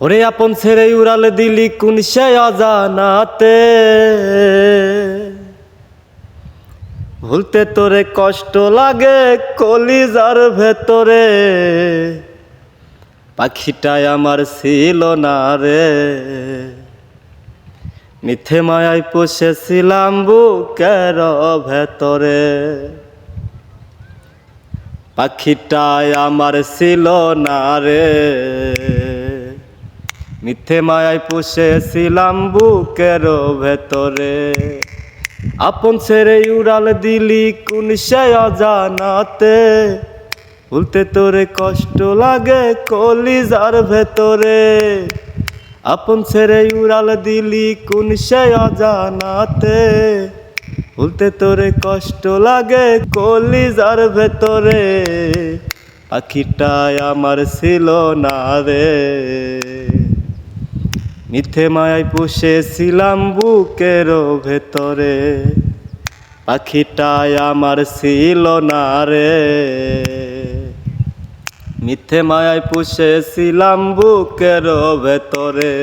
ওরে আপন ছেড়ে উড়ালে দিলি কোন সে অজানাতে, ভুলতে তোরে কষ্ট লাগে কলিজার ভেতরে। পাখিটাই আমার ছিল না রে, মিথ্যে মায়ায় পুষেছিলাম বুকের ভেতরে। পাখিটাই আমার ছিল না রে, মিথ্যে মায়ায় পুষেছিলাম বুকের ভেতরে। আপন ছেড়ে উড়াল দিলি কোন সে অজানাতে, ভুলতে তোরে কষ্ট লাগে কলিজার ভেতরে। আপন ছেড়ে উড়াল দিলি কোন সে অজানাতে, ভুলতে তোরে কষ্ট লাগে কলিজার ভেতরে। পাখিটাই আমার ছিল না রে, মিথ্যে মায়ায় পুষেছিলাম বুকের ভেতরে। পাখিটাই আমার ছিল না রে, মিথ্যে মায়ায় পুষেছিলাম বুকের ভেতরে।